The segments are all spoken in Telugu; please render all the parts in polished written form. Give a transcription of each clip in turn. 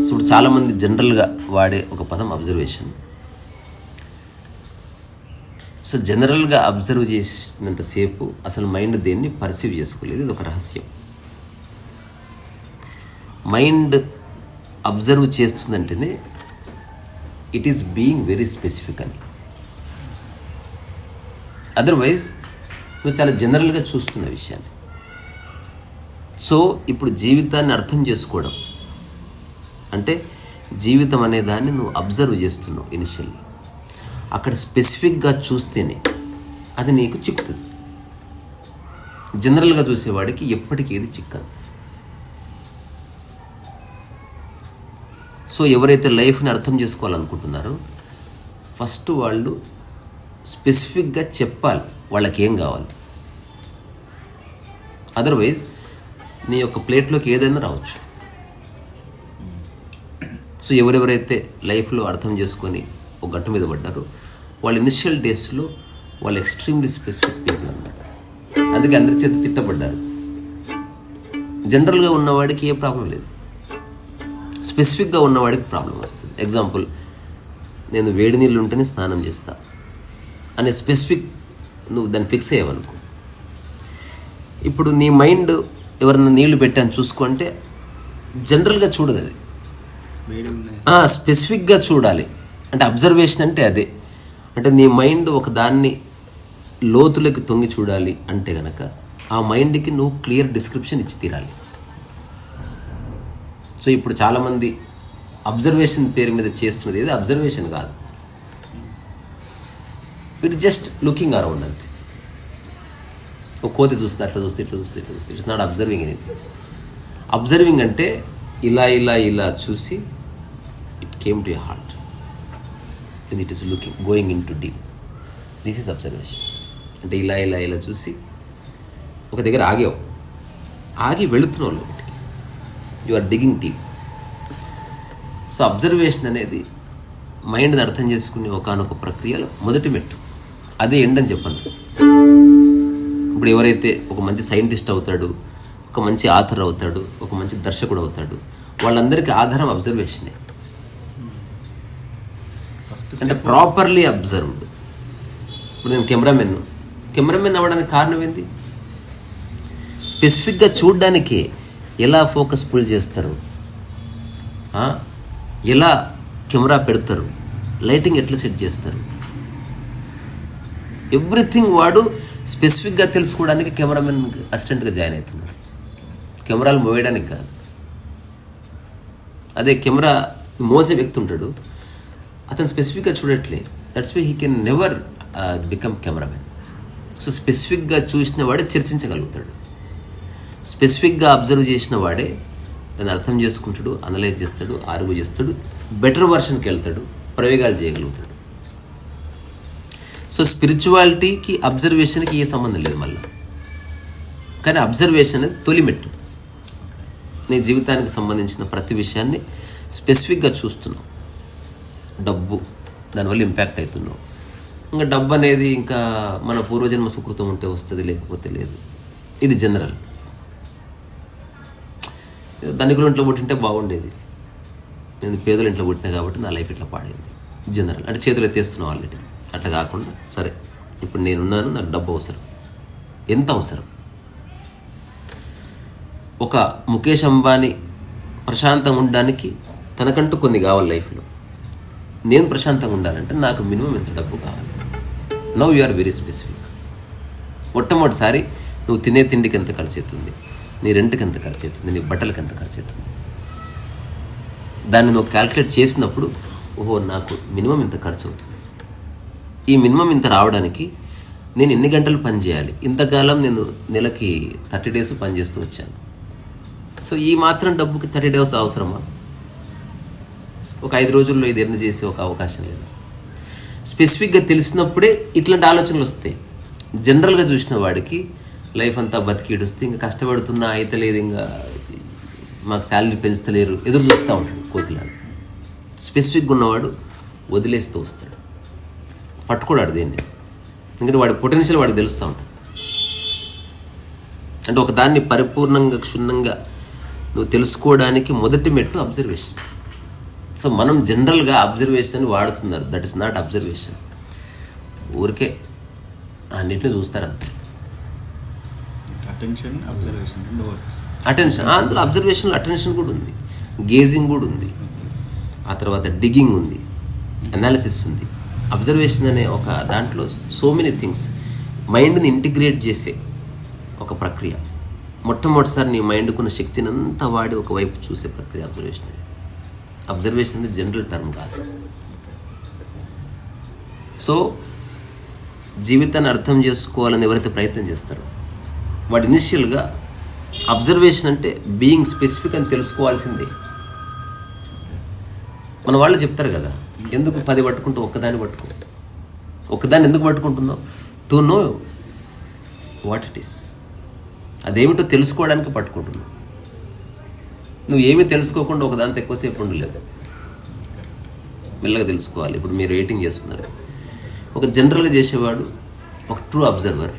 సో చాలామంది జనరల్గా వాడే ఒక పదం అబ్జర్వేషన్. సో జనరల్గా అబ్జర్వ్ చేసినంతసేపు అసలు మైండ్ దేన్ని పర్సీవ్ చేసుకోలేదు. ఇది ఒక రహస్యం. మైండ్ అబ్జర్వ్ చేస్తుందంటేనే it is being very specific అని. అదర్వైజ్ నువ్వు చాలా జనరల్గా చూస్తున్న విషయాన్ని. సో ఇప్పుడు జీవితాన్ని అర్థం చేసుకోవడం అంటే జీవితం అనే దాన్ని నువ్వు అబ్జర్వ్ చేస్తున్నావు ఇనిషియల్లీ. అక్కడ స్పెసిఫిక్గా చూస్తేనే అది నీకు చిక్కుతుంది. జనరల్గా చూసేవాడికి ఎప్పటికీ ఏది చిక్కదు. సో ఎవరైతే లైఫ్ని అర్థం చేసుకోవాలనుకుంటున్నారో ఫస్ట్ వాళ్ళు స్పెసిఫిక్గా చెప్పాలి వాళ్ళకి ఏం కావాలి. అదర్వైజ్ నీ యొక్క ప్లేట్లోకి ఏదైనా రావచ్చు. సో ఎవరెవరైతే లైఫ్లో అర్థం చేసుకొని ఒక గట్టు మీద పడ్డారో వాళ్ళు ఇనిషియల్ డేస్లో వాళ్ళు ఎక్స్ట్రీమ్లీ స్పెసిఫిక్ పీపుల్ అన్నమాట. అందుకే అందరి చేత తిట్టబడ్డారు. జనరల్గా ఉన్నవాడికి ఏ ప్రాబ్లం లేదు, స్పెసిఫిక్గా ఉన్నవాడికి ప్రాబ్లం వస్తుంది. ఎగ్జాంపుల్, నేను వేడి నీళ్ళు ఉంటేనే స్నానం చేస్తా అనే స్పెసిఫిక్ నువ్వు దాన్ని ఫిక్స్ అయ్యావనుకో. ఇప్పుడు నీ మైండ్ ఎవరన్నా నీళ్లు పెట్టాను చూసుకుంటే జనరల్గా చూడదు, అది స్పెసిఫిక్గా చూడాలి. అంటే అబ్జర్వేషన్ అంటే అదే. అంటే నీ మైండ్ ఒక దాన్ని లోతులకి తొంగి చూడాలి అంటే గనక ఆ మైండ్కి నువ్వు క్లియర్ డిస్క్రిప్షన్ ఇచ్చి తీరాలి. సో ఇప్పుడు చాలామంది అబ్జర్వేషన్ పేరు మీద చేస్తున్నది ఏది అబ్జర్వేషన్ కాదు, ఇట్ జస్ట్ లుకింగ్ అరౌండ్ అంతే. ఒక కోతి చూస్తే అట్లా చూస్తే ఇట్లా చూస్తే ఇట్లా చూస్తే it's not observing anything. Observing అంటే ఇలా ఇలా ఇలా చూసి it came to your heart and it is looking going in to deep. This is observation. అంటే ఇలా ఇలా ఇలా చూసి ఒక దగ్గర ఆగావు, ఆగి వెళుతున్నావు లోపలికి, you are digging deep. So observation అనేది మైండ్ని అర్థం చేసుకునే ఒకనొక ప్రక్రియలో మొదటి మెట్టు, అదే ఎండ్ అని చెప్పను. ఇప్పుడు ఎవరైతే ఒక మంచి సైంటిస్ట్ అవుతాడు, ఒక మంచి ఆథర్ అవుతాడు, ఒక మంచి దర్శకుడు అవుతాడు, వాళ్ళందరికీ ఆధారం అబ్జర్వేషనే. అంటే ప్రాపర్లీ అబ్జర్వ్డ్. ఇప్పుడు నేను కెమెరామెన్ అవ్వడానికి కారణం ఏంటి? స్పెసిఫిక్గా చూడడానికి ఎలా ఫోకస్ పుల్ చేస్తారు, ఎలా కెమెరా పెడతారు, లైటింగ్ ఎట్లా సెట్ చేస్తారు, ఎవ్రీథింగ్ వాడు స్పెసిఫిక్గా తెలుసుకోవడానికి కెమెరామెన్ అసిస్టెంట్గా జాయిన్ అవుతున్నాడు, కెమెరాలు మోయడానికి కాదు. అదే కెమెరా మోసే వ్యక్తి ఉంటాడు, అతను స్పెసిఫిక్గా చూడట్లే. That's why he can never become cameraman. So స్పెసిఫిక్గా చూసిన వాడే చర్చించగలుగుతాడు, స్పెసిఫిక్గా అబ్జర్వ్ చేసిన వాడే దాన్ని అర్థం చేసుకుంటాడు, అనలైజ్ చేస్తాడు, ఆర్గ్యూ చేస్తాడు, బెటర్ వర్షన్కి వెళ్తాడు, ప్రయోగాలు చేయగలుగుతాడు. సో స్పిరిచువాలిటీకి అబ్జర్వేషన్కి ఏ సంబంధం లేదు మళ్ళీ. కానీ అబ్జర్వేషన్ అనేది తొలిమెట్టు. నీ జీవితానికి సంబంధించిన ప్రతి విషయాన్ని స్పెసిఫిక్గా చూస్తున్నావు. డబ్బు, దానివల్ల ఇంపాక్ట్ అవుతున్నావు. ఇంకా డబ్బు అనేది ఇంకా మన పూర్వజన్మ సుకృతం ఉంటే వస్తుంది, లేకపోతే లేదు. ఇది జనరల్. ధనికుల ఇంట్లో పుట్టింటే బాగుండేది, నేను పేదల ఇంట్లో పుట్టినా కాబట్టి నా లైఫ్ ఇట్లా పాడైంది. జనరల్ అంటే చేతులు ఎత్తేస్తున్నావు ఆల్రెడీ. అట్లా కాకుండా సరే ఇప్పుడు నేనున్నాను, నాకు డబ్బు అవసరం. ఎంత అవసరం? ఒక ముఖేష్ అంబానీ ప్రశాంతంగా ఉండడానికి తనకంటూ కొన్ని కావాలి లైఫ్లో. నేను ప్రశాంతంగా ఉండాలంటే నాకు మినిమం ఎంత డబ్బు కావాలి? Now you are very specific. మొట్టమొదటిసారి నువ్వు తినే తిండికి ఎంత ఖర్చు అవుతుంది, నీ రెంట్కి ఎంత ఖర్చు అవుతుంది, నీ బట్టలకి ఎంత ఖర్చు అవుతుంది, దాన్ని నువ్వు క్యాల్కులేట్ చేసినప్పుడు ఓహో నాకు మినిమం ఇంత ఖర్చు అవుతుంది. ఈ మినిమం ఇంత రావడానికి నేను ఎన్ని గంటలు పని చేయాలి? ఇంతకాలం నేను నెలకి 30 days పని చేస్తూ వచ్చాను. సో ఈ మాత్రం డబ్బుకి 30 days అవసరమా? ఒక 5 రోజుల్లో ఇది ఎర్న్ చేసే ఒక అవకాశం లేదు. స్పెసిఫిక్గా తెలిసినప్పుడే ఇట్లాంటి ఆలోచనలు వస్తాయి. జనరల్గా చూసిన వాడికి లైఫ్ అంతా బతికిడుస్తే ఇంకా కష్టపడుతున్నా అయితే లేదు, ఇంకా మాకు శాలరీ పెంచుతలేరు, ఎదురు చూస్తూ ఉంటాడు కోతిలాగా. స్పెసిఫిక్గా ఉన్నవాడు వదిలేస్తూ వస్తాడు, పట్టుకోడాడు దేన్ని. ఎందుకంటే వాడి పొటెన్షియల్ వాడికి తెలుస్తూ ఉంటుంది. అంటే ఒక దాన్ని పరిపూర్ణంగా క్షుణ్ణంగా నువ్వు తెలుసుకోవడానికి మొదటి మెట్టు అబ్జర్వేషన్. సో మనం జనరల్గా అబ్జర్వేషన్ వాడుతున్నారు. That is not observation. ఊరికే అన్నిటిని చూస్తారంతే. అటెన్షన్, అందులో అబ్జర్వేషన్లో అటెన్షన్ కూడా ఉంది, గేజింగ్ కూడా ఉంది, ఆ తర్వాత డిగ్గింగ్ ఉంది, అనాలిసిస్ ఉంది. అబ్జర్వేషన్ అనే ఒక దాంట్లో సో మెనీ థింగ్స్ మైండ్ని ఇంటిగ్రేట్ చేసే ఒక ప్రక్రియ. మొట్టమొదటిసారి నీ మైండ్కున్న శక్తిని అంతా వాడి ఒకవైపు చూసే ప్రక్రియ అబ్జర్వేషన్. అబ్జర్వేషన్ అనేది జనరల్ టర్మ్ కాదు. సో జీవితాన్ని అర్థం చేసుకోవాలని ఎవరైతే ప్రయత్నం చేస్తారో వాడు ఇనిషియల్గా అబ్జర్వేషన్ అంటే బీయింగ్ స్పెసిఫిక్ అని తెలుసుకోవాల్సిందే. మన వాళ్ళు చెప్తారు కదా, ఎందుకు 10 పట్టుకుంటూ ఒక్కదాన్ని పట్టుకో. ఒక్కదాన్ని ఎందుకు పట్టుకుంటున్నావు? To know what it is. అదేమిటో తెలుసుకోవడానికి పట్టుకుంటున్నావు. నువ్వు ఏమీ తెలుసుకోకుండా ఒకదాంతో ఎక్కువసేపు ఉండలేవు. మెల్లగా తెలుసుకోవాలి. ఇప్పుడు మీరు రేటింగ్ చేస్తున్నారు. ఒక జనరల్గా చేసేవాడు, ఒక ట్రూ అబ్జర్వర్,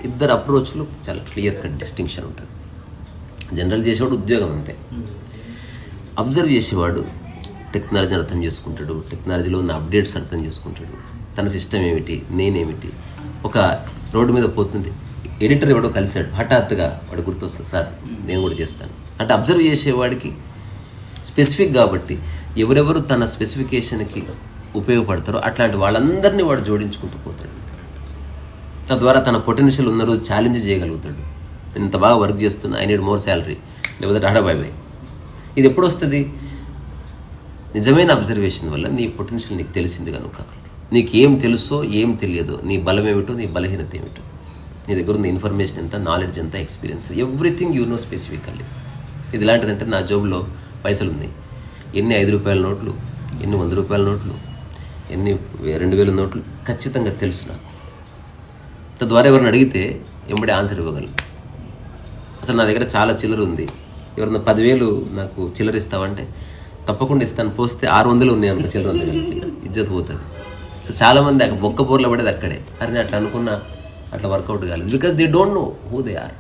ఇద్దరు అప్రోచ్లు చాలా క్లియర్ కట్ డిస్టింక్షన్ ఉంటుంది. జనరల్ చేసేవాడు ఉద్యోగం అంతే. అబ్జర్వ్ చేసేవాడు టెక్నాలజీని అర్థం చేసుకుంటాడు, టెక్నాలజీలో ఉన్న అప్డేట్స్ అర్థం చేసుకుంటాడు, తన సిస్టమ్ ఏమిటి, నేనేమిటి. ఒక రోడ్డు మీద పోతుంది, ఎడిటర్ ఎవడో కలిశాడు, హఠాత్తుగా వాడు గుర్తొస్తుంది, సార్ నేను కూడా చేస్తాను అంటే. అబ్జర్వ్ చేసేవాడికి స్పెసిఫిక్ కాబట్టి ఎవరెవరు తన స్పెసిఫికేషన్కి ఉపయోగపడతారో అట్లాంటి వాళ్ళందరినీ వాడు జోడించుకుంటూ పోతాడు. తద్వారా తన పొటెన్షియల్ ఉన్న రోజు ఛాలెంజ్ చేయగలుగుతాడు. నేను ఇంత బాగా వర్క్ చేస్తున్నా, ఐ నీడ్ మోర్ శాలరీ, లేకపోతే టాటా బై బై. ఇది ఎప్పుడు వస్తుంది? నిజమైన అబ్జర్వేషన్ వల్ల నీ పొటెన్షియల్ నీకు తెలిసింది కనుక. నీకు ఏం తెలుసో ఏం తెలియదో, నీ బలం ఏమిటో నీ బలహీనత ఏమిటో, నీ దగ్గర ఉన్న ఇన్ఫర్మేషన్ ఎంత, నాలెడ్జ్ ఎంత, experience, everything you know specifically. ఇది ఇలాంటిదంటే నా జోబులో పైసలు ఉన్నాయి, ఎన్ని 5 రూపాయల నోట్లు, ఎన్ని 100 రూపాయల నోట్లు, ఎన్ని 2000 నోట్లు ఖచ్చితంగా తెలుసు నాకు. తద్వారా ఎవరిని అడిగితే ఎంబడే ఆన్సర్ ఇవ్వగలను. అసలు నా దగ్గర చాలా చిల్లర ఉంది, ఎవరన్నా 10,000 నాకు చిల్లర ఇస్తావంటే తప్పకుండా ఇస్తాను. పోస్తే 600 ఉన్నాయి అనుకో చిల్లర ఉంది కనుక ఇజ్జత్ పోతుంది. సో చాలామంది ఒక్క బోర్లో పడేది అక్కడే. అరే నేను అట్లా అనుకున్నా, అట్లా వర్కౌట్ కాలేదు. Because they don't know who they are.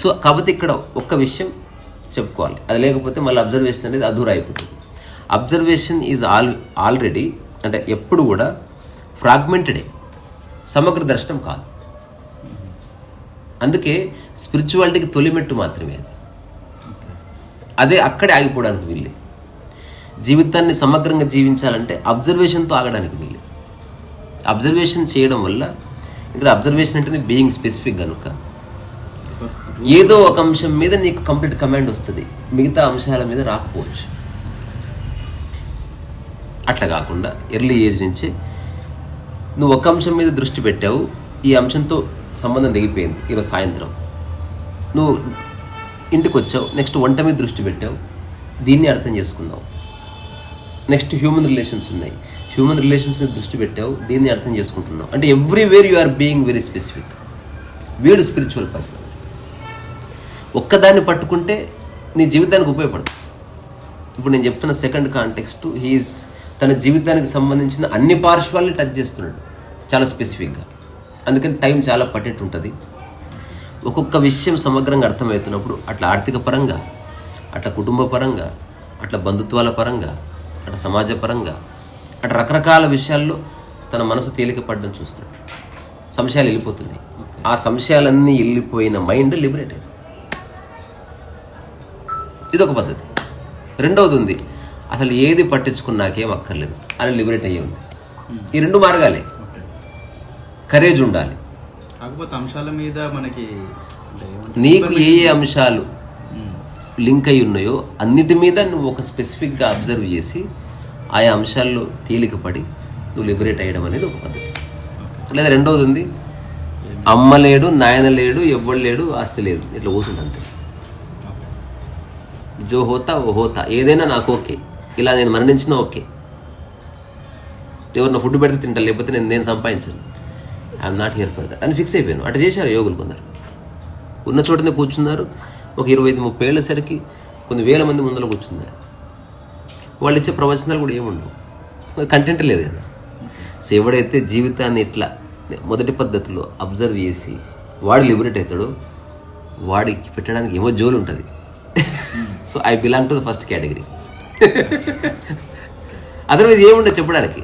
So కాబట్టి ఇక్కడ ఒక్క విషయం చెప్పుకోవాలి, అది లేకపోతే మళ్ళీ అబ్జర్వేషన్ అనేది అధూర అయిపోతుంది. అబ్జర్వేషన్ ఈజ్ ఆల్రెడీ అంటే ఎప్పుడు కూడా ఫ్రాగ్మెంటెడే, సమగ్ర దర్శనం కాదు. అందుకే స్పిరిచువాలిటీకి తొలిమెట్టు మాత్రమే అది. అదే అక్కడే ఆగిపోవడానికి వీల్లేదు. జీవితాన్ని సమగ్రంగా జీవించాలంటే అబ్జర్వేషన్తో ఆగడానికి వీల్లేదు. అబ్జర్వేషన్ చేయడం వల్ల, ఇక్కడ అబ్జర్వేషన్ అంటే బీయింగ్ స్పెసిఫిక్ కనుక ఏదో ఒక అంశం మీద నీకు కంప్లీట్ కమాండ్ వస్తుంది, మిగతా అంశాల మీద రాకపోవచ్చు. అట్లా కాకుండా ఎర్లీ ఏజ్ నుంచే నువ్వు ఒక అంశం మీద దృష్టి పెట్టావు, ఈ అంశంతో సంబంధం దిగిపోయింది. ఈరోజు సాయంత్రం నువ్వు ఇంటికి వచ్చావు, నెక్స్ట్ వంట మీద దృష్టి పెట్టావు, దీన్ని అర్థం చేసుకున్నావు. నెక్స్ట్ హ్యూమన్ రిలేషన్స్ ఉన్నాయి, హ్యూమన్ రిలేషన్స్ మీద దృష్టి పెట్టావు, దీన్ని అర్థం చేసుకుంటున్నావు. అంటే everywhere you are being very specific. వీడు స్పిరిచువల్ పర్సన్. ఒక్కదాన్ని పట్టుకుంటే నీ జీవితానికి ఉపయోగపడుతుంది. ఇప్పుడు నేను చెప్తున్న సెకండ్ కాంటెక్స్ట్, హీఈస్ తన జీవితానికి సంబంధించిన అన్ని పార్శ్వాల్ని టచ్ చేస్తున్నాడు చాలా స్పెసిఫిక్గా. అందుకని టైం చాలా పట్టేట్టు ఉంటుంది. ఒక్కొక్క విషయం సమగ్రంగా అర్థమవుతున్నప్పుడు అట్లా ఆర్థిక పరంగా, అట్లా కుటుంబ పరంగా, అట్లా బంధుత్వాల పరంగా, అట్లా సమాజ పరంగా, అట్లా రకరకాల విషయాల్లో తన మనసు తేలిక పడడం చూస్తాడు. సంశయాలు వెళ్ళిపోతున్నాయి. ఆ సంశయాలన్నీ వెళ్ళిపోయిన మైండ్ లిబరేట్ అవుతుంది. ఇదొక పద్ధతి. రెండవది ఉంది, అసలు ఏది పట్టించుకుని నాకేం అక్కర్లేదు అని లిబరేట్ అయ్యే ఉంది. ఈ 2 మార్గాలే. కరేజ్ ఉండాలి. కాకపోతే అంశాల మీద మనకి నీకు ఏ అంశాలు లింక్ అయి ఉన్నాయో అన్నిటి మీద నువ్వు ఒక స్పెసిఫిక్గా అబ్జర్వ్ చేసి ఆయా అంశాల్లో తేలికపడి నువ్వు లిబరేట్ అయ్యడం అనేది ఒక పద్ధతి. లేదా రెండవది ఉంది, అమ్మ లేడు, నాయన లేడు, ఎవ్వడు లేడు, ఆస్తి లేదు, ఇట్లా కూర్చుంటే జో హోతా ఓ హోతా, ఏదైనా నాకు ఓకే, ఇలా నేను మరణించినా ఓకే, ఎవరిన ఫుడ్ పెడితే తింటా, లేకపోతే నేను సంపాదించాను, I'm not here for that అని ఫిక్స్ అయిపోయాను. అట్లా చేశారు యోగులు. కొందరు ఉన్న చోటనే కూర్చున్నారు, ఒక 25-30 ఏళ్ళసరికి కొన్ని వేల మంది ముందర కూర్చున్నారు. వాళ్ళు ఇచ్చే ప్రవచనాలు కూడా ఏముండవు, కంటెంట్ లేదు కదా. సో ఎవడైతే జీవితాన్ని ఇట్లా మొదటి పద్ధతిలో అబ్జర్వ్ చేసి వాడు లిబరేట్ అవుతాడో వాడికి పెట్టడానికి ఏమో జోలు ఉంటుంది. So I belong to the first category. Otherwise ఏముండదు చెప్పడానికి.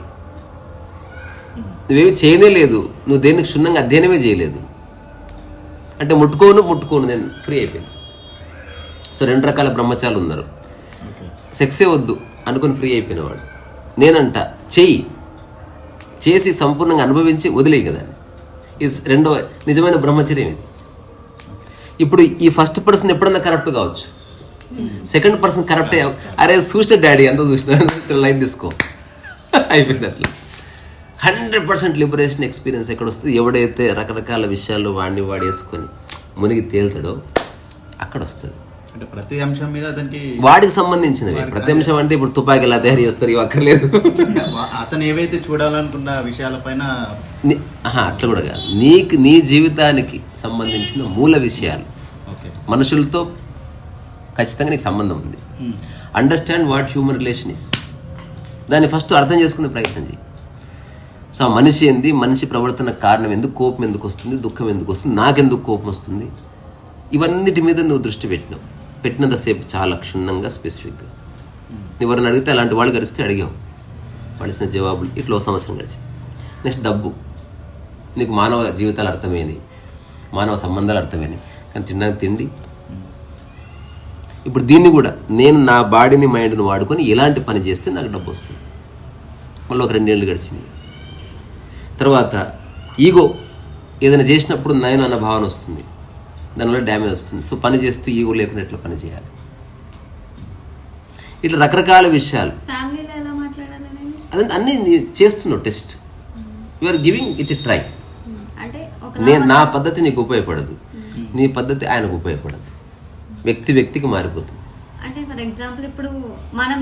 నువ్వేమి చేయనే లేదు, నువ్వు దేనికి క్షుణ్ణంగా అధ్యయనమే చేయలేదు అంటే ముట్టుకోను నేను ఫ్రీ అయిపోయాను. సో 2 రకాల బ్రహ్మచారులు ఉన్నారు. సెక్సే వద్దు అనుకుని ఫ్రీ అయిపోయినవాడు. నేనంట చేసి సంపూర్ణంగా అనుభవించి వదిలేయి కదా. ఇది రెండవ నిజమైన బ్రహ్మచర్యం ఇది. ఇప్పుడు ఈ ఫస్ట్ పర్సన్ ఎప్పుడన్నా కరెక్ట్ కావచ్చు, సెకండ్ పర్సన్ కరెక్ట్ అయ్యావు, అరే చూసిన డాడీ ఎంత చూసిన లైట్ తీసుకో అయిపోయింది. అట్లా 100% లిబరేషన్ ఎక్స్పీరియన్స్ ఎక్కడ వస్తుంది? ఎవడైతే రకరకాల విషయాలు వాడిని వేసుకొని మునిగి తేలుతాడో అక్కడ వస్తుంది. అంటే ప్రతి అంశం మీద అతనికి వాడికి సంబంధించినవి. ప్రతి అంశం అంటే ఇప్పుడు తుపాకి ఎలా తయారు చేస్తారు ఇవి అక్కర్లేదు. అతను ఏవైతే చూడాలనుకున్న విషయాలపైన అట్లా కూడా కాదు, నీ జీవితానికి సంబంధించిన మూల విషయాలు. మనుషులతో ఖచ్చితంగా నీకు సంబంధం ఉంది. Understand what human relation is. దాన్ని ఫస్ట్ అర్థం చేసుకునే ప్రయత్నం చేయి. సో ఆ మనిషి ఏంది, మనిషి ప్రవర్తన కారణం ఎందుకు, కోపం ఎందుకు వస్తుంది, దుఃఖం ఎందుకు వస్తుంది, నాకెందుకు కోపం వస్తుంది, ఇవన్నిటి మీద నువ్వు దృష్టి పెట్టినంతసేపు చాలా క్షుణ్ణంగా స్పెసిఫిక్గా. ఎవరిని అడిగితే అలాంటి వాళ్ళు గడిస్తే అడిగావు, వాళ్ళు ఇచ్చిన జవాబులు. ఇట్లా 1 సంవత్సరం గడిచి నెక్స్ట్ డబ్బు. నీకు మానవ జీవితాలు అర్థమైనవి, మానవ సంబంధాలు అర్థమైనవి, కానీ తినడానికి తిండి. ఇప్పుడు దీన్ని కూడా నేను నా బాడీని మైండ్ని వాడుకొని ఎలాంటి పని చేస్తే నాకు డబ్బు వస్తుంది. మళ్ళీ ఒక 2 ఏళ్ళు గడిచింది. తర్వాత ఈగో ఏదైనా చేసినప్పుడు నేను అన్న భావన వస్తుంది, దానివల్ల డ్యామేజ్ వస్తుంది. సో పని చేస్తూ ఈగో లేకుండా ఎట్లా పని చేయాలి, ఇట్లా రకరకాల విషయాలు. అదంతా అన్నీ చేస్తున్నావు test. You are giving it a try. నేను నా పద్ధతి నీకు ఉపయోగపడదు, నీ పద్ధతి ఆయనకు ఉపయోగపడదు, వ్యక్తికి మారిపోతుంది. అంటే ఫర్ ఎగ్జాంపుల్ ఇప్పుడు మనం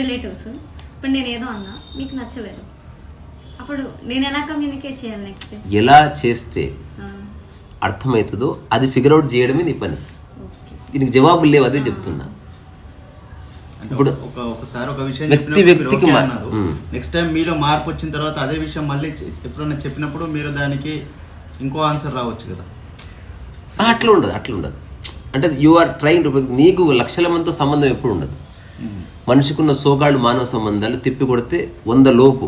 రిలేటివ్స్, ఇప్పుడు నేను ఏదో అన్నా మీకు నచ్చలేదు, అప్పుడు నేను ఎలా కమ్యూనికేట్ చేయాలి నెక్స్ట్? ఎలా చేస్తే అర్థమవుతుందో అది ఫిగర్ అవుట్ చేయడమే నీ పని. దీనికి జవాబులు లేవు, అదే చెప్తున్నా. ఇప్పుడు ఒకసారి ఒక విషయం వ్యక్తికి నెక్స్ట్ టైం మీలో మార్పు వచ్చిన తర్వాత అదే విషయం మళ్ళీ ఎప్పుడైనా చెప్పినప్పుడు మీరు దానికి ఇంకో ఆన్సర్ రావచ్చు కదా. అట్లా ఉండదు. అంటే యు ఆర్ ట్రైంగ్ టు. నీకు లక్షల మందితో సంబంధం ఎప్పుడు ఉండదు. మనిషికున్న సోకాళ్ళు మానవ సంబంధాలు తిప్పి కొడితే 100 లోపు.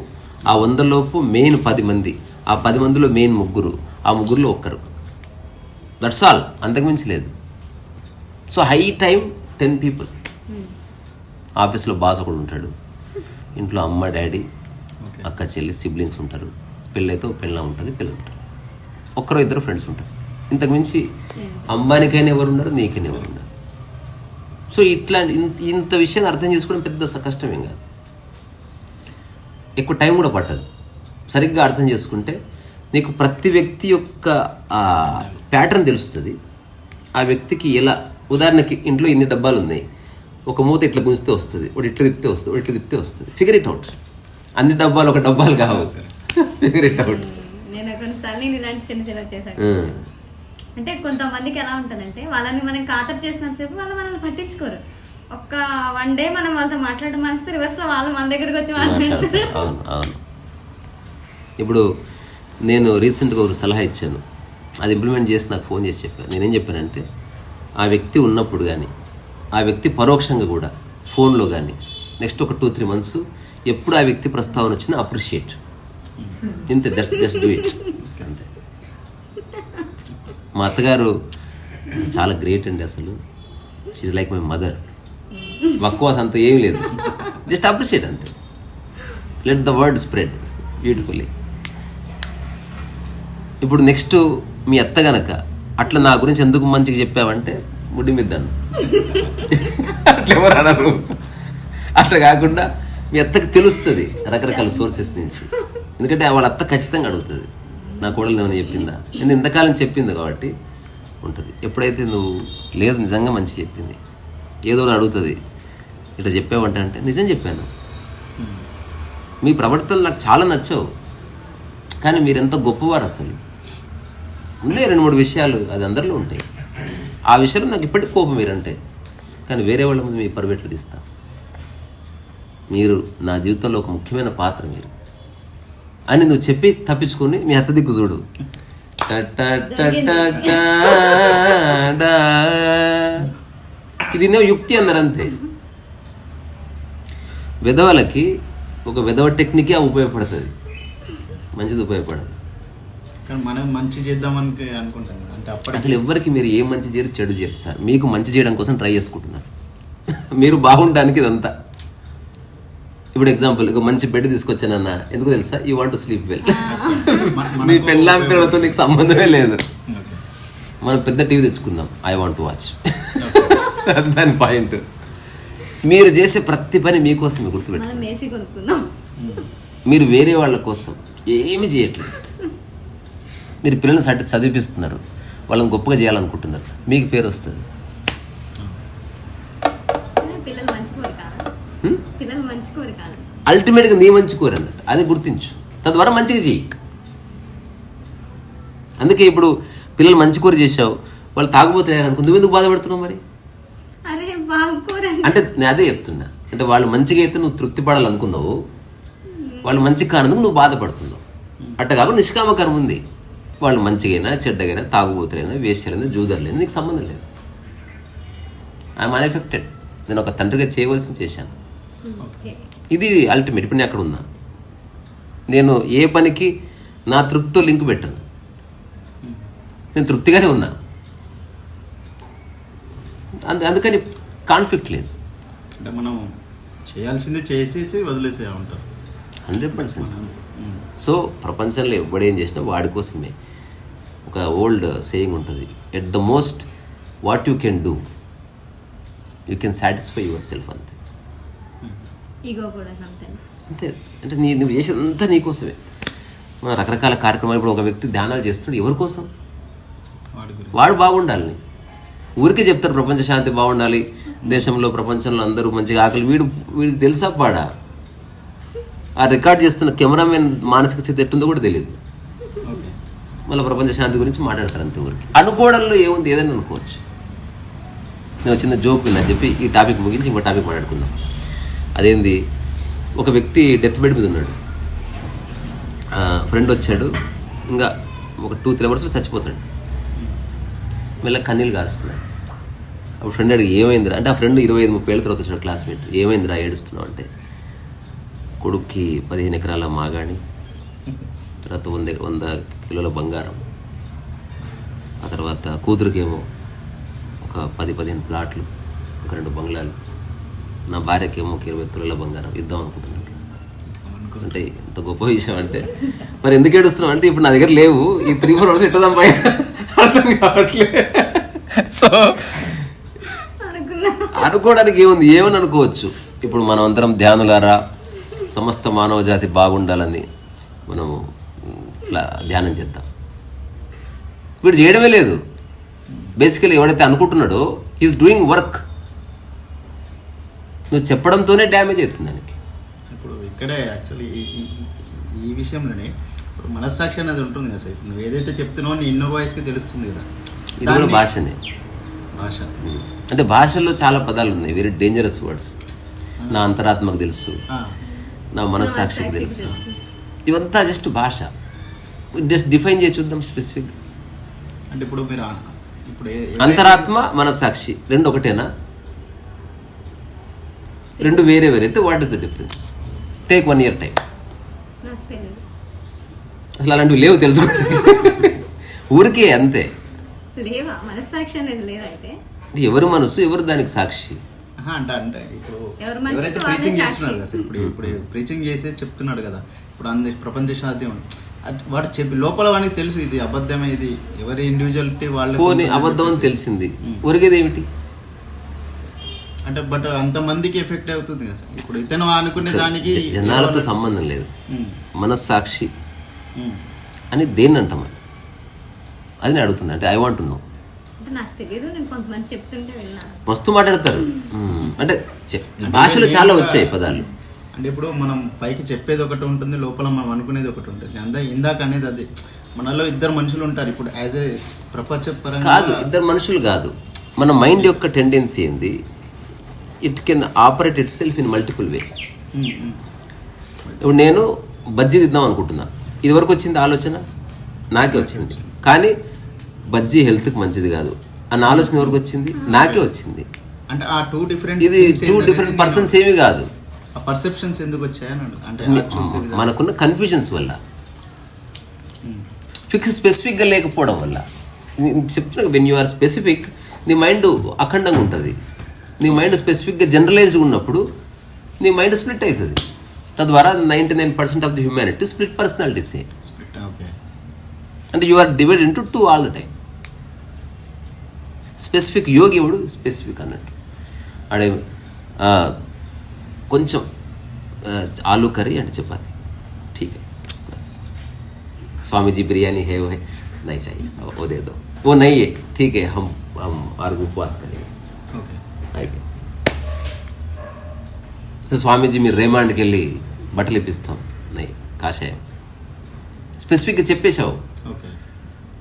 ఆ 100 లోపు మెయిన్ 10 మంది, ఆ 10 మందిలో మెయిన్ 3, ఆ 3లో 1. దట్స్ ఆల్, అంతకుమించి లేదు. So high time 10 people. ఆఫీస్లో బాస్ ఒకడు ఉంటాడు, ఇంట్లో అమ్మ డాడీ అక్క చెల్లి సిబ్లింగ్స్ ఉంటారు, పెళ్ళైతే పెళ్ళ ఉంటుంది, పిల్లలు ఉంటారు, 1-2 ఫ్రెండ్స్ ఉంటారు. ఇంతకుమించి అమ్మానికైనా ఎవరు ఉన్నారు, నీకైనా ఎవరు ఉన్నారు. సో ఇంత విషయాన్ని అర్థం చేసుకోవడం పెద్ద కష్టమేం కాదు, ఎక్కువ టైం కూడా పట్టదు. సరిగ్గా అర్థం చేసుకుంటే నీకు ప్రతి వ్యక్తి యొక్క ప్యాటర్న్ తెలుస్తుంది. ఆ వ్యక్తికి ఎలా, ఉదాహరణకి ఇంట్లో ఇన్ని డబ్బాలు ఉన్నాయి, ఒక మూత ఇట్లా గుంజితే వస్తుంది, ఒకటి ఇట్లా తిప్పితే వస్తుంది, ఒకటి ఇట్లా తిప్పితే వస్తుంది. Figure it out. అన్ని డబ్బాలు ఒక డబ్బాలు కావు, ఫిగర్ ఇట్ అవుట్. నేను కొన్నిసార్లు ఇలాంటి చిన్న చేశాను. అంటే కొంతమందికి ఎలా ఉంటుందంటే వాళ్ళని మనం ఖాతరు చేసినంతసేపు వాళ్ళు మనల్ని పట్టించుకోరు. ఒక్క 1 day మనం వాళ్ళతో మాట్లాడడం మానేస్తే రివర్స్లో వాళ్ళు మన దగ్గరికి వచ్చి మాట్లాడతారు. అవును. ఇప్పుడు నేను రీసెంట్గా ఒక సలహా ఇచ్చాను, అది ఇంప్లిమెంట్ చేసి నాకు ఫోన్ చేసి చెప్పాను. నేనేం చెప్పానంటే, ఆ వ్యక్తి ఉన్నప్పుడు కానీ, ఆ వ్యక్తి పరోక్షంగా కూడా ఫోన్లో కానీ నెక్స్ట్ ఒక 2-3 months ఎప్పుడు ఆ వ్యక్తి ప్రస్తావన వచ్చినా అప్రిషియేట్. ఇంతే, జస్ట్ డూ ఇట్ అంతే. మా అత్తగారు చాలా గ్రేట్ అండి, అసలు షీఈ్ లైక్ మై మదర్. వక్వాస్ అంత ఏమీ లేదు, జస్ట్ అప్రిషియేట్ అంతే. Let the word spread beautifully. ఇప్పుడు నెక్స్ట్ మీ అత్త గనక అట్లా నా గురించి ఎందుకు మంచిగా చెప్పావంటే ముడి మిద్దాను, అట్లా ఎవరు అనరు. అట్లా కాకుండా మీ అత్తకి తెలుస్తుంది రకరకాల సోర్సెస్ నుంచి, ఎందుకంటే వాళ్ళ అత్త ఖచ్చితంగా అడుగుతుంది నా కోడలు ఏమైనా చెప్పిందా. నేను ఇంతకాలం చెప్పింది కాబట్టి ఉంటుంది. ఎప్పుడైతే నువ్వు లేదు నిజంగా మంచి చెప్పింది, ఏదో అడుగుతుంది ఇట్లా చెప్పావంటే అంటే నిజం చెప్పాను, మీ ప్రవర్తనలు నాకు చాలా నచ్చవు, కానీ మీరు ఎంత గొప్పవారు అసలు. ఉండే 2-3 విషయాలు అది అందరిలో ఉంటాయి. ఆ విషయంలో నాకు ఇప్పటికి కోపం మీరంటే, కానీ వేరే వాళ్ళ ముందు మీ పరువెట్లు తీస్తా. మీరు నా జీవితంలో ఒక ముఖ్యమైన పాత్ర. మీరు అని నువ్వు చెప్పి తప్పించుకొని మీ అత్త దిక్కు చూడు. ఇది యుక్తి అన్నారు అంతే. విధవలకి ఒక విధవ టెక్నికే ఉపయోగపడుతుంది, మంచిది ఉపయోగపడదు. కానీ మనం మంచి చేద్దామని అనుకుంటాం కదా, అంటే అప్పటికి అసలు ఎవరికి మీరు ఏ మంచి చేయరు, చెడు చేస్తారు. మీకు మంచి చేయడం కోసం ట్రై చేసుకుంటున్నారు. మీరు బాగుండడానికి ఇదంతా. ఇప్పుడు ఎగ్జాంపుల్, ఇక మంచి బెడ్ తీసుకొచ్చానన్న, ఎందుకు తెలుసా? You want to sleep well. నీ పెళ్ళాం పిల్లలతో నీకు సంబంధమే లేదు. మనం పెద్ద టీవీ తెచ్చుకుందాం, ఐ వాంట్ టు వాచ్. దాని పాయింట్. మీరు చేసే ప్రతి పని మీకోసమే, గుర్తుపెట్టుకోండి. మీరు వేరే వాళ్ళ కోసం ఏమి చేయట్లేదు. మీరు పిల్లల్ని చదివిపిస్తున్నారు, వాళ్ళని గొప్పగా చేయాలనుకుంటున్నారు, మీకు పేరు వస్తుంది. అల్టిమేట్గా నీ మంచి కోరు అన్నట్టు, అది గుర్తించు, తద్వారా మంచిగా చెయ్యి. అందుకే ఇప్పుడు పిల్లలు మంచి కూర చేసావు, వాళ్ళు తాగుబోతున్నారు అనుకో, నువ్వు ఎందుకు బాధపడుతున్నావు మరి? అంటే నేను అదే చెప్తున్నా, అంటే వాళ్ళు మంచిగా అయితే నువ్వు తృప్తి పడాలనుకున్నావు, వాళ్ళు మంచిగా కానందుకు నువ్వు బాధపడుతున్నావు. అట్ట కాకుండా నిష్కామకరం ఉంది. వాళ్ళు మంచిగైనా చెడ్డగైనా, తాగుబోతులైనా, వేశ్యలైనా, జూదర్లైనా నీకు సంబంధం లేదు. I'm unaffected. నేను ఒక తండ్రిగా చేయవలసింది చేశాను. ఇది అల్టిమేట్. ఇప్పుడు నేను అక్కడ ఉన్నా, నేను ఏ పనికి నా తృప్తితో లింక్ పెట్టను, నేను తృప్తిగానే ఉన్నా. అందుకని కాన్ఫ్లిక్ట్ లేదు. అంటే మనం చేయాల్సింది చేసేసి వదిలేసే ఉంటారు 100%. సో ప్రపంచంలో ఎవడేం చేసినా వాడి కోసమే. ఒక ఓల్డ్ సేయింగ్ ఉంటుంది, at the most what you can do you can satisfy your self. అంతే. అంతే. అంటే నువ్వు చేసేదంతా నీకోసమే. మన రకరకాల కార్యక్రమాలు. ఇప్పుడు ఒక వ్యక్తి ధ్యానాలు చేస్తున్నాడు, ఎవరి కోసం? వాడు బాగుండాలని. ఊరికే చెప్తారు ప్రపంచ శాంతి బాగుండాలి, దేశంలో ప్రపంచంలో అందరూ మంచిగా ఆకలి. వీడికి తెలుసా పాడా? ఆ రికార్డ్ చేస్తున్న కెమెరామెన్ మానసిక స్థితి ఎట్టుందో కూడా తెలియదు. మళ్ళీ ప్రపంచ శాంతి గురించి మాట్లాడతారు అంతే. ఊరికి అనుకోవడంలో ఏముంది, ఏదైనా అనుకోవచ్చు. నేను చిన్న జోక్ విన్నా చెప్పి ఈ టాపిక్ ముగించి ఇంకో టాపిక్ మాట్లాడుకుందాం. అదేంది, ఒక వ్యక్తి డెత్ బెడ్ మీద ఉన్నాడు, ఫ్రెండ్ వచ్చాడు, ఇంకా ఒక 2-3 అవర్స్లో చచ్చిపోతాడు. మళ్ళీ కన్నీళ్ళు కారుస్తున్నాడు. అప్పుడు ఫ్రెండ్ అడిగి ఏమైందిరా అంటే, ఆ ఫ్రెండ్ 25-30 ఏళ్ళ తర్వాత వచ్చాడు, క్లాస్మేట్. ఏమైందిరా ఏడుస్తున్నావు అంటే, కొడుక్కి 15 ఎకరాల మాగాణి, తర్వాత 100 కిలోల బంగారం, ఆ తర్వాత కూతురికేమో ఒక 10-15 ప్లాట్లు, ఒక 2 బంగ్లాలు, నా భార్యకేమో ఒక 20 తులాల బంగారం ఇద్దాం అనుకుంటున్నాను. అంటే ఇంత గొప్ప విషయం. అంటే మరి ఎందుకు ఏడుస్తున్నావు అంటే, ఇప్పుడు నా దగ్గర లేవు, ఈ 3-4 అవర్స్ ఎట్టదాం పై అర్థం కావట్లే. సో అనుకోవడానికి ఏముంది, ఏమని అనుకోవచ్చు. ఇప్పుడు మనం అందరం ధ్యానులారా సమస్త మానవ జాతి బాగుండాలని మనము ధ్యానం చేద్దాం. వీడు చేయడమే లేదు. బేసికలీ ఎవడైతే అనుకుంటున్నాడో హీఈస్ డూయింగ్ వర్క్. నువ్వు చెప్పడంతోనే డ్యామేజ్ అవుతుంది దానికి. ఇప్పుడు ఇక్కడే యాక్చువల్లీ ఈ విషయంలోనే ఇప్పుడు మనస్సాక్షి అనేది ఉంటుంది కదా సార్. ఇప్పుడు నువ్వు ఏదైతే చెప్తున్నావో నీ ఇన్నర్ వాయిస్కి తెలుస్తుంది కదా. ఇది కూడా భాషనే. భాష అంటే భాషల్లో చాలా పదాలు ఉన్నాయి, వెరీ డేంజరస్ వర్డ్స్. నా అంతరాత్మకు తెలుసు, నా మనస్సాక్షికి తెలుసు, ఇవంతా జస్ట్ భాష. జస్ట్ డిఫైన్ చేసి చూద్దాం స్పెసిఫిక్. అంటే ఇప్పుడు మీరు ఇప్పుడు అంతరాత్మ మనస్సాక్షి 2 ఒకటేనా? 2 వేరే వేరే అయితే what is the difference? Take 1 year time. అసలు అలాంటివి లేవు, తెలుసుకోండి. ఊరికే అంతే. ఎవరు మనసు, ఎవరు దానికి సాక్షి. అంటే ఇప్పుడు ఎవరైతే ప్రీచింగ్ చేస్తున్నారు కదా సార్, ఇప్పుడు ప్రీచింగ్ చేసే చెప్తున్నాడు కదా, ఇప్పుడు ప్రపంచ శాంతి వాడు చెప్పి లోపల వానికి తెలుసు ఇది అబద్ధమే, ఇది ఎవరి ఇండివిజువాలిటీ వాళ్ళు అబద్ధం అని తెలిసింది, ఒరిగేది ఏమిటి అంటే. బట్ అంతమందికి ఎఫెక్ట్ అవుతుంది కదా సార్. ఇప్పుడు ఇతను అనుకునే దానికి జనాలతో సంబంధం లేదు. మనస్సాక్షి అని దేన్ని అంటామని అది నేను అడుగుతుంది. అంటే ఐ వాంట్ టు నో. మస్తు మాట్లాడతారు. అంటే భాషలో చాలా వచ్చాయి పదాలు. అంటే ఇప్పుడు మనం పైకి చెప్పేది ఒకటి ఉంటుంది, లోపల మనం అనుకునేది ఒకటి ఉంటుంది. ఇందాక అనేది అది మనలో 2 మనుషులు ఉంటారు. ఇప్పుడు యాజ్ ఏ ప్రపంచ పరంగా కాదు, 2 మనుషులు కాదు. మన మైండ్ యొక్క టెండెన్సీ ఏంది, it can operate it self in multiple ways. ఇప్పుడు నేను బజ్జీ తిద్దాం అనుకుంటున్నా, ఇది వరకు వచ్చింది ఆలోచన నాకే వచ్చింది, కానీ బజ్జీ హెల్త్కి మంచిది కాదు అన్న ఆలోచన ఎవరికి వచ్చింది? నాకే వచ్చింది. అంటే ఆ టూ డిఫరెంట్ ఇది 2 డిఫరెంట్ పర్సన్స్ ఏమి కాదు. ఆ పర్సెప్షన్స్ ఎందుకు వచ్చాయని అంటే చూసే విధానం. మనకున్న కన్ఫ్యూజన్స్ వల్ల, స్పెసిఫిక్గా లేకపోవడం వల్ల. చెప్తున్నా, వెన్ యూ ఆర్ స్పెసిఫిక్ నీ మైండ్ అఖండంగా ఉంటుంది. నీ మైండ్ స్పెసిఫిక్గా జనరలైజ్డ్ ఉన్నప్పుడు నీ మైండ్ స్ప్లిట్ అవుతుంది. తద్వారా 99% of the humanity split personalities. అంటే you are divide into 2 all the time. Specific yogi ఎవడు? స్పెసిఫిక్ అన్నట్టు అడే కొంచెం ఆలూ కర్రీ అండ్ చపాతి ठीक है बस. स्वामी जी बिरयानी है वो है नहीं चाहिए वो दे दो, वो नहीं है ठीक है हम और उपवास करेंगे. అయిపోయింది. సో స్వామీజీ మీరు రేమాండ్కి వెళ్ళి బట్టలు ఇప్పిస్తాం, నై కాషాయం స్పెసిఫిక్గా చెప్పేశావు.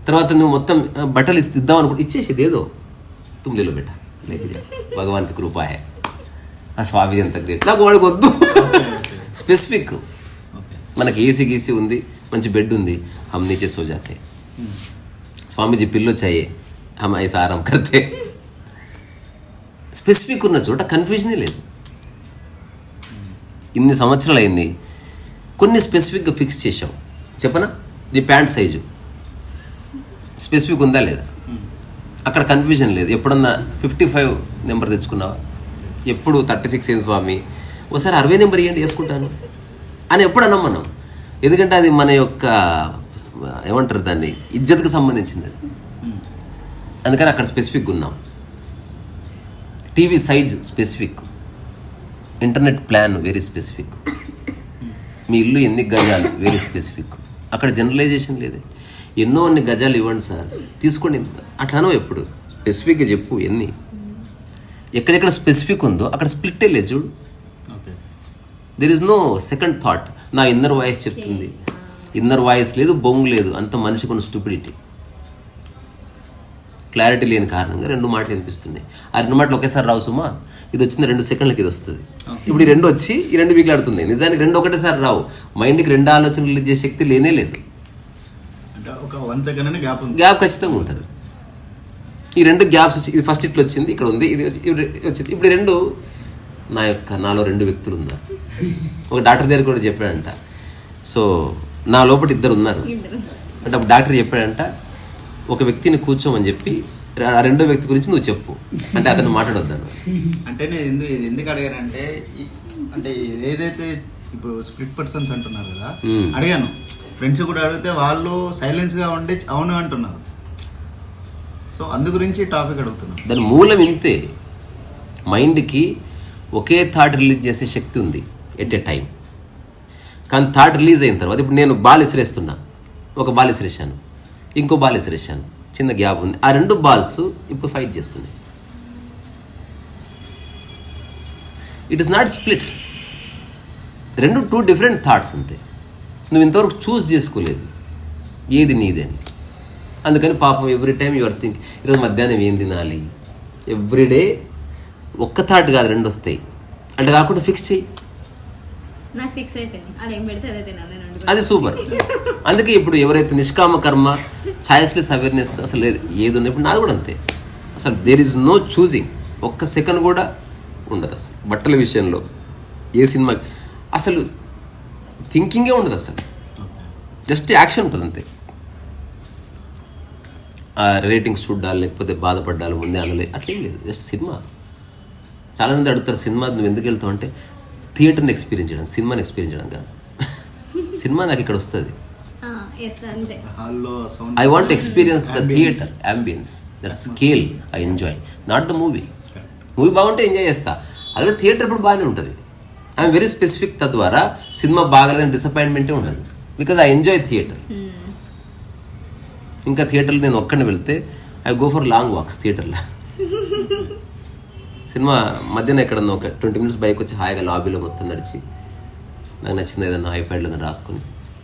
తర్వాత నువ్వు మొత్తం బట్టలు ఇద్దాం అనుకుంటే ఇచ్చేసేది ఏదో తుమ్లిలో బెట్ట లేకపోతే భగవాన్కి కృపా హే. ఆ స్వామీజీ అంత గ్రేట్, నాకు వాడికి వద్దు. స్పెసిఫిక్. మనకి ఏసీ గీసీ ఉంది, మంచి బెడ్ ఉంది, హమ్ నీచే సో జాతే. స్వామీజీ పిల్లో చాయే హమ్ ఐసా ఆరాం కర్తే. స్పెసిఫిక్ ఉన్న చోట కన్ఫ్యూజనే లేదు. ఇన్ని సంవత్సరాలు అయింది, కొన్ని స్పెసిఫిక్గా ఫిక్స్ చేసాం. చెప్పనా, ఇది ప్యాంట్ సైజు స్పెసిఫిక్ ఉందా లేదా? అక్కడ కన్ఫ్యూజన్ లేదు. ఎప్పుడన్నా 55 నెంబర్ తెచ్చుకున్నావా? ఎప్పుడు 36 ఏం స్వామి, ఒకసారి 60 నెంబర్ ఇవ్వండి వేసుకుంటాను అని ఎప్పుడు అన్నాం మనం. ఎందుకంటే అది మన యొక్క ఏమంటారు దాన్ని, ఇజ్జత్కి సంబంధించింది అది. అందుకని అక్కడ స్పెసిఫిక్గా ఉన్నాం. TV size specific, internet plan very specific, మీ ఇల్లు ఎన్ని గజాలు వెరీ స్పెసిఫిక్. అక్కడ జనరలైజేషన్ లేదు. ఎన్నో అన్ని గజాలు ఇవ్వండి సార్ తీసుకోండి అట్లానో, ఎప్పుడు స్పెసిఫిక్గా చెప్పు ఎన్ని. ఎక్కడెక్కడ స్పెసిఫిక్ ఉందో అక్కడ స్ప్లిట్టే లేదు చూడు. There is no second thought. నా ఇన్నర్ వాయిస్ చెప్తుంది. ఇన్నర్ వాయిస్ లేదు, బొంగు లేదు, అంత మనిషికున్న స్టూపిడిటీ. క్లారిటీ లేని కారణంగా 2 మాటలు వినిపిస్తున్నాయి. ఆ 2 మాటలు ఒకేసారి రావు సుమా. ఇది వచ్చింది 2 సెకండ్లకి ఇది వస్తుంది. ఇప్పుడు ఈ 2 వచ్చి ఈ 2 వీకులాడుతున్నాయి. నిజానికి 2 ఒకటేసారి రావు. మైండ్కి 2 ఆలోచనలు చేసే శక్తి లేనే లేదు. గ్యాప్ ఖచ్చితంగా ఉంటుంది. ఈ 2 గ్యాప్స్ వచ్చి, ఇది ఫస్ట్ ఇట్లా వచ్చింది, ఇక్కడ ఉంది, ఇది వచ్చింది. ఇప్పుడు 2 నాలో 2 వ్యక్తులు ఉన్నారు. ఒక డాక్టర్ దగ్గర కూడా చెప్పాడంట, సో నా లోపల 2 ఉన్నారు అంటే అప్పుడు డాక్టర్ చెప్పాడంట, ఒక వ్యక్తిని కూర్చోమని చెప్పి ఆ 2వ వ్యక్తి గురించి నువ్వు చెప్పు అంటే అతను మాట్లాడొద్దాను. అంటే నేను ఇది ఎందుకు అడిగానంటే, అంటే ఏదైతే ఇప్పుడు స్ప్లిట్ పర్సన్స్ అంటున్నారు కదా, అడిగాను ఫ్రెండ్స్ కూడా అడిగితే వాళ్ళు సైలెన్స్గా ఉండి అవును అంటున్నారు. సో అందు గురించి టాపిక్ అడుగుతున్నాను. దాని మూలం ఇంతే. మైండ్కి ఒకే థాట్ రిలీజ్ చేసే శక్తి ఉంది ఎట్ ఏ టైం. కానీ థాట్ రిలీజ్ అయిన తర్వాత, ఇప్పుడు నేను బాల్ విసిరేస్తున్నా, ఒక బాల్ విసిరేసాను, ఇంకో బాల్ విసిరేసాను, చిన్న గ్యాప్ ఉంది. ఆ 2 బాల్స్ ఇప్పుడు ఫైట్ చేస్తున్నాయి. It is not split. 2 different thoughts అంతే. నువ్వు ఇంతవరకు చూస్ చేసుకోలేదు ఏది నీదని. అందుకని పాపం ఎవ్రీ టైమ్ యువర్ థింక్ ఈరోజు మధ్యాహ్నం ఏం తినాలి. ఎవ్రీడే ఒక్క థాట్ కాదు 2 వస్తాయి. అంటే కాకుండా ఫిక్స్ చెయ్యి. నాకు ఫిక్స్ అయిపోయింది, అది ఏం పెడితే అదే తినాలి. అది సూపర్. అందుకే ఇప్పుడు ఎవరైతే నిష్కామ కర్మ, ఛాయిస్లెస్ అవేర్నెస్ అసలు ఏది ఉంది, ఇప్పుడు నాది కూడా అంతే. అసలు దేర్ ఈజ్ నో చూజింగ్. ఒక్క సెకండ్ కూడా ఉండదు అసలు. బట్టల విషయంలో ఏ సినిమా అసలు థింకింగే ఉండదు అసలు. జస్ట్ యాక్షన్ ఉంటుంది అంతే. రేటింగ్స్ చూడాలి లేకపోతే బాధపడ్డాలి ముందే అనలే అట్లేం లేదు. Just cinema. చాలామంది అడుగుతారు సినిమా నువ్వు ఎందుకు వెళ్తావు అంటే, థియేటర్ని ఎక్స్పీరియన్స్ చేయడం, సినిమాని ఎక్స్పీరియన్స్ చేయడం కాదు. సినిమా నాకు ఇక్కడ వస్తుంది. I want experience the theatre ambience, that scale I enjoy, not the movie. Movie బాగుంటే ఎంజాయ్ చేస్తా, అదే థియేటర్ ఇప్పుడు బాగానే ఉంటుంది. I'm very specific. తద్వారా సినిమా బాగాలేదని డిసప్పాయింట్మెంటే ఉండదు, బికాజ్ ఐ ఎంజాయ్ థియేటర్. ఇంకా థియేటర్లో నేను ఒక్కడిని వెళ్తే I go for long walks థియేటర్లో. సినిమా మధ్యన ఎక్కడన్నా ఒక 20 minutes బైక్ వచ్చి హాయిగా లాబీలో మొత్తం నడిచి నాకు నచ్చింది ఏదన్నా ఐప్యాడ్లో రాసుకొని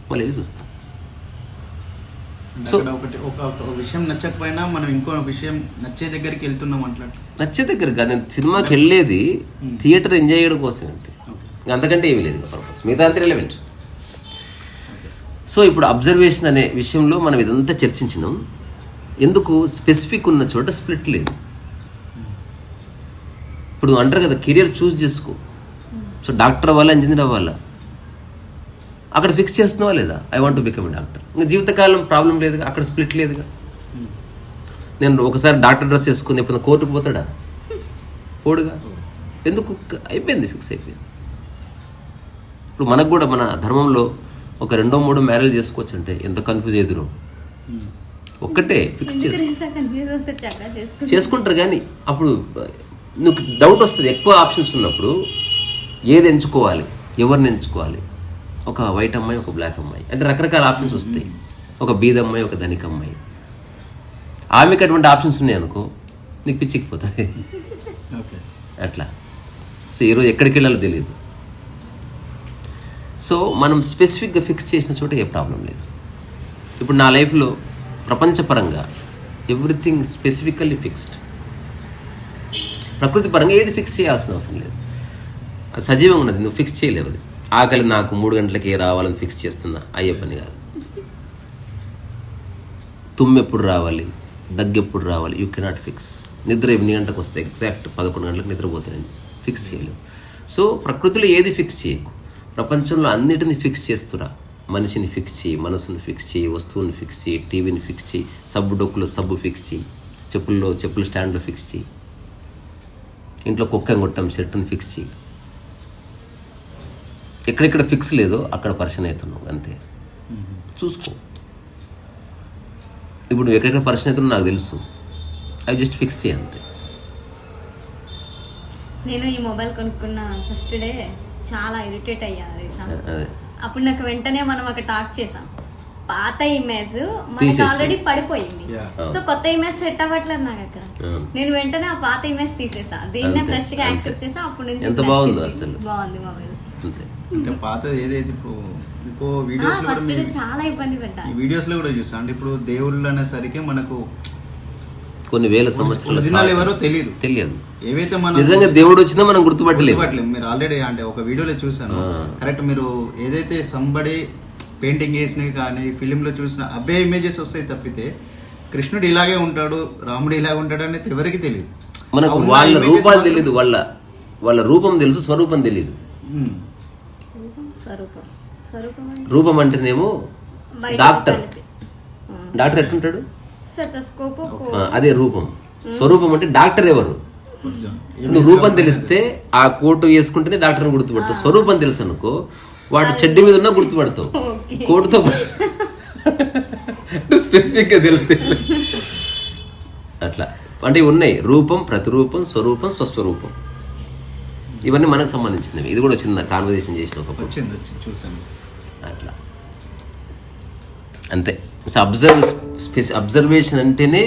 మళ్ళీ ఇది చూస్తాను. సో ఒక విషయం నచ్చకపోయినా మనం ఇంకో విషయం నచ్చే దగ్గరికి వెళ్తున్నాం. అట్లా నచ్చే దగ్గర కాదు, నేను సినిమాకి వెళ్ళేది థియేటర్ ఎంజాయ్ చేయడం కోసం అంతే, అంతకంటే ఏమీ లేదు పర్పస్. మిగతా అంతా రిలవెంట్. సో ఇప్పుడు అబ్జర్వేషన్ అనే విషయంలో మనం ఇదంతా చర్చించినాం. ఎందుకు స్పెసిఫిక్ ఉన్న చోట స్ప్లిట్ లేదు. ఇప్పుడు అంటారు కదా కెరియర్ చూస్ చేసుకో. సో డాక్టర్ అవ్వాలా, ఇంజనీర్ అవ్వాలా, అక్కడ ఫిక్స్ చేస్తున్నావా లేదా? I want to become a doctor. ఇంకా జీవితకాలం ప్రాబ్లం లేదుగా, అక్కడ స్ప్లిట్ లేదుగా. నేను ఒకసారి డాక్టర్ డ్రెస్ వేసుకుని ఎప్పుడు కోర్టుకు పోతాడా? పోడుగా. ఎందుకు? అయిపోయింది, ఫిక్స్ అయిపోయింది. ఇప్పుడు మనకు కూడా మన ధర్మంలో ఒక 2-3 మ్యారేజ్ చేసుకోవచ్చు అంటే ఎంత కన్ఫ్యూజ్ ఎదురు. ఒక్కటే ఫిక్స్ చేసుకుంటారు. కానీ అప్పుడు నువ్వు డౌట్ వస్తుంది. ఎక్కువ ఆప్షన్స్ ఉన్నప్పుడు ఏది ఎంచుకోవాలి, ఎవరిని ఎంచుకోవాలి? ఒక వైట్ అమ్మాయి, ఒక బ్లాక్ అమ్మాయి అంటే రకరకాల ఆప్షన్స్ వస్తాయి. ఒక బీద అమ్మాయి, ఒక ధనిక అమ్మాయి. ఆమెకి అటువంటి ఆప్షన్స్ ఉన్నాయి అనుకో, నీకు పిచ్చిక్కిపోతుంది అట్లా. సో ఈరోజు ఎక్కడికి వెళ్ళాలో తెలియదు. సో మనం స్పెసిఫిక్గా ఫిక్స్ చేసిన చోట ఏ ప్రాబ్లం లేదు. ఇప్పుడు నా లైఫ్లో ప్రపంచపరంగా ఎవ్రీథింగ్ స్పెసిఫికల్లీ ఫిక్స్డ్. ప్రకృతి పరంగా ఏది ఫిక్స్ చేయాల్సిన అవసరం లేదు. అది సజీవంగా ఉన్నది, నువ్వు ఫిక్స్ చేయలేవు. అది ఆకలి నాకు 3 గంటలకే రావాలని ఫిక్స్ చేస్తున్నా, అయ్యే పని కాదు. తుమ్మెప్పుడు రావాలి, దగ్గెప్పుడు రావాలి, యూ కెనాట్ ఫిక్స్. నిద్ర 8 గంటలకు వస్తే ఎగ్జాక్ట్ 11 గంటలకు నిద్రపోతానని ఫిక్స్ చేయలేవు. సో ప్రకృతిలో ఏది ఫిక్స్ చేయకు, ప్రపంచంలో అన్నిటిని ఫిక్స్ చేస్తురా. మనిషిని ఫిక్స్ చేయి, మనసుని ఫిక్స్ చేయి, వస్తువుని ఫిక్స్ చేయి, టీవీని ఫిక్స్ చేయి, సబ్బు డొక్కులో సబ్బు ఫిక్స్ చేయి, చెప్పుల స్టాండ్లో ఫిక్స్ చేయి, ఇంట్లో కుక్క కొట్టం షర్టుని ఫిక్స్ చేయి. ఎక్కడెక్కడ ఫిక్స్ లేదో అక్కడ పరిచయం అవుతున్నావు అంతే. చూసుకో. ఇప్పుడు నువ్వు ఎక్కడెక్కడ పరిచయం అవుతున్నావు నాకు తెలుసు, అవి జస్ట్ ఫిక్స్ చేయి అంతే. నేను ఈ మొబైల్ కొనుక్కున్న ఫస్ట్ డే చాలా ఇరిటేట్ అయ్యాను. అప్పుడు నాకు వెంటనే మనం ఒక టాక్ చేసాం. పాత ఇమేజ్ మనకి ఆల్రెడీ పడిపోయింది. సో కొత్త ఇమేజ్ సెట్ అవ్వట్లేదు నాకు అక్కడ. నేను వెంటనే ఆ పాత ఇమేజ్ తీసేసా, దీన్నే ఫ్రెష్ గా యాక్సెప్ట్ చేసా. అప్పుడు నుంచి ఎంత బాగుంది అసలు, బాగుంది మొబైల్. అంటే పాతది ఏదైతే ఇప్పుడు ఇంకో వీడియోస్ లో ఫస్ట్ డే చాలా ఇబ్బంది పడ్డా. ఈ వీడియోస్ లో కూడా చూసా. అంటే ఇప్పుడు దేవుళ్ళు అనేసరికి మనకు కొన్ని వేల సంవత్సరాలు ఎవరో తెలియదు. ఏవైతే మనం నిజంగా దేవుడు వచ్చినా మనం గుర్తుపట్టలేము. మీరు ఆల్రెడీ అంటే ఒక వీడియోలో చూసాను. కరెక్ట్, మీరు ఏదైతే సంబడి పెయింటింగ్ వేసినవి కానీ ఫిలిం లో చూసిన అవే ఇమేజెస్ వస్తాయి తప్పితే కృష్ణుడు ఇలాగే ఉంటాడు, రాముడు ఇలాగే ఉంటాడు అనేది ఎవరికి తెలియదు. మనకు వాళ్ళ రూపాలు తెలియదు, వాళ్ళ రూపం తెలుసు, స్వరూపం తెలియదు. రూపం అంటేనేమో డాక్టర్ ఎట్లుంటాడు, అదే రూపం. స్వరూపం అంటే డాక్టర్ ఎవరు? నువ్వు రూపం తెలిస్తే ఆ కోటు వేసుకుంటేనే డాక్టర్ని గుర్తుపడతావు. స్వరూపం తెలుసు అనుకో, వాడు చెడ్డి మీద ఉన్నా గుర్తుపడతావు. కోటుతో స్పెసిఫిక్ గా తెలుస్తుంది అట్లా. అంటే ఉన్నాయి రూపం, ప్రతిరూపం, స్వరూపం, స్వస్వరూపం. ఇవన్నీ మనకు సంబంధించినవి. ఇది కూడా చిన్న కాన్వర్సేషన్ చేసిన ఒక అట్లా అంతే. సో అబ్జర్వేషన్ అంటేనే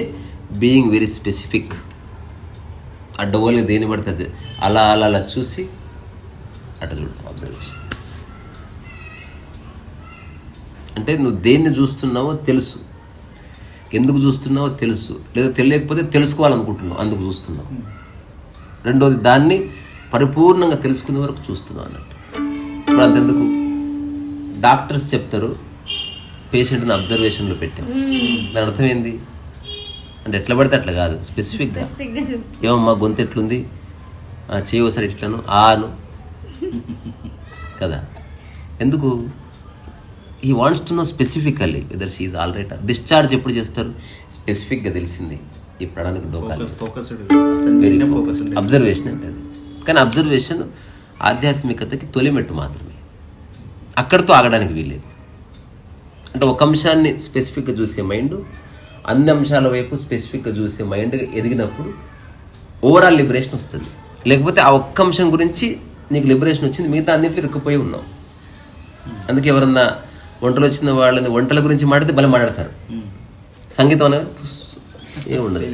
బీయింగ్ వెరీ స్పెసిఫిక్. అడ్డగోలుగా దేని పడుతుంది అలా అలా అలా చూసి అట్లా చూడటం అబ్జర్వేషన్. అంటే నువ్వు దేన్ని చూస్తున్నావో తెలుసు, ఎందుకు చూస్తున్నావో తెలుసు, లేదా తెలియకపోతే తెలుసుకోవాలనుకుంటున్నావు అందుకు చూస్తున్నావు. రెండోది దాన్ని పరిపూర్ణంగా తెలుసుకునే వరకు చూస్తున్నావు అన్నట్టు. ఇప్పుడు అంతెందుకు, డాక్టర్స్ చెప్తారు పేషెంట్ని అబ్జర్వేషన్లో పెట్టాం. దాని అర్థం ఏంది అంటే ఎట్లా పడితే అట్లా కాదు, స్పెసిఫిక్గా. ఏమమ్మా గొంతు ఎట్లుంది, చేయవసరి ఇట్లను ఆను కదా. ఎందుకు? ఈ wants to know specifically whether she is all right. Discharge ఎప్పుడు చేస్తారు? స్పెసిఫిక్గా తెలిసింది ఈ ప్రాణానికి డోకాలి. వెరీ అబ్జర్వేషన్ అంటే అది. కానీ అబ్జర్వేషన్ ఆధ్యాత్మికతకి తొలిమెట్టు మాత్రమే, అక్కడితో ఆగడానికి వీల్లేదు. అంటే ఒక అంశాన్ని స్పెసిఫిక్గా చూసే మైండ్ అన్ని అంశాల వైపు స్పెసిఫిక్గా చూసే మైండ్ ఎదిగినప్పుడు ఓవరాల్ లిబరేషన్ వస్తుంది. లేకపోతే ఆ ఒక్క అంశం గురించి నీకు లిబరేషన్ వచ్చింది, మిగతా అన్నింటిలో ఇరుక్కుపోయి ఉన్నావు. అందుకే ఎవరన్నా వంటలు వచ్చిన వాళ్ళని వంటల గురించి మాట్లాడితే బలం మాట్లాడతారు, సంగీతం అనేది ఏముండదు,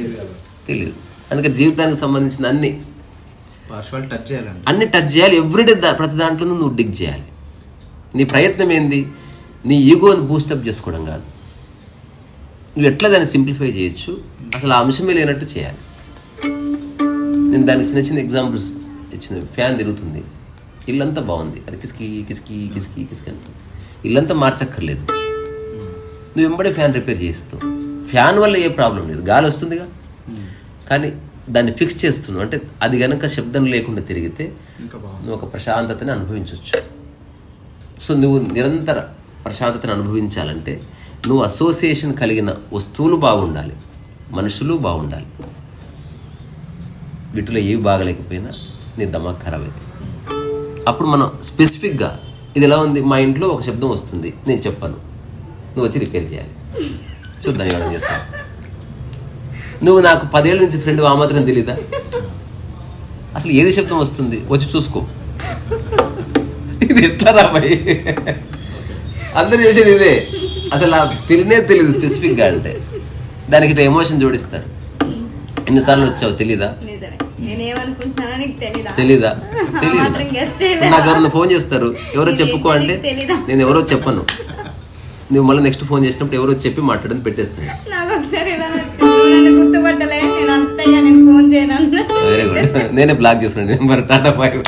తెలియదు. అందుకే జీవితానికి సంబంధించిన అన్ని టచ్ చేయాలి. ఎవ్రీడే ప్రతి దాంట్లో నువ్వు డిగ్ చేయాలి. నీ ప్రయత్నం ఏంది? నీ ఈగోని బూస్టప్ చేసుకోవడం కాదు, నువ్వు ఎట్లా దాన్ని సింప్లిఫై చేయొచ్చు, అసలు ఆ అంశమే లేనట్టు చేయాలి. నేను దానికి చిన్న చిన్న ఎగ్జాంపుల్స్ ఇచ్చిన. ఫ్యాన్ తిరుగుతుంది, ఇల్లంతా బాగుంది, అది కిస్కి కిస్కి కిస్కి కిస్కి అంటుంది. ఇల్లంతా మార్చక్కర్లేదు, నువ్వు వెంబడే ఫ్యాన్ రిపేర్ చేయిస్తావు. ఫ్యాన్ వల్ల ఏ ప్రాబ్లం లేదు, గాలి వస్తుందిగా, కానీ దాన్ని ఫిక్స్ చేస్తున్నావు అంటే అది కనుక శబ్దం లేకుండా తిరిగితే నువ్వు ఒక ప్రశాంతతని అనుభవించవచ్చు. సో నువ్వు నిరంతర ప్రశాంతతను అనుభవించాలంటే నువ్వు అసోసియేషన్ కలిగిన వస్తువులు బాగుండాలి, మనుషులు బాగుండాలి. వీటిలో ఏవి బాగలేకపోయినా నీ దమాక్ ఖరాబ్ అవుతుంది. అప్పుడు మనం స్పెసిఫిక్గా ఇది ఎలా ఉంది, మా ఇంట్లో ఒక శబ్దం వస్తుంది, నేను చెప్పాను, నువ్వు వచ్చి రిపేర్ చేయాలి, చూద్దాం ఏమైనా చేస్తాను. నువ్వు నాకు 10 ఏళ్ళ నుంచి ఫ్రెండ్, ఆ మాత్రం తెలీదా? అసలు ఏది శబ్దం వస్తుంది వచ్చి చూసుకో. ఇది ఎట్లా రాబాయి, అందరు చేసేది ఇదే. అసలు తెలియదు స్పెసిఫిక్గా అంటే దానికి ఇట్లా ఎమోషన్ జోడిస్తారు. ఎన్నిసార్లు వచ్చావు తెలీదా? తెలీదా? నాకు ఎవరైనా ఫోన్ చేస్తారు, ఎవరో చెప్పుకో అంటే నేను ఎవరో చెప్పను. నువ్వు మళ్ళీ నెక్స్ట్ ఫోన్ చేసినప్పుడు ఎవరో చెప్పి మాట్లాడని పెట్టేస్తాను. వెరీ గుడ్, నేనే బ్లాక్ చేస్తున్నాను నెంబర్ టాటా 5.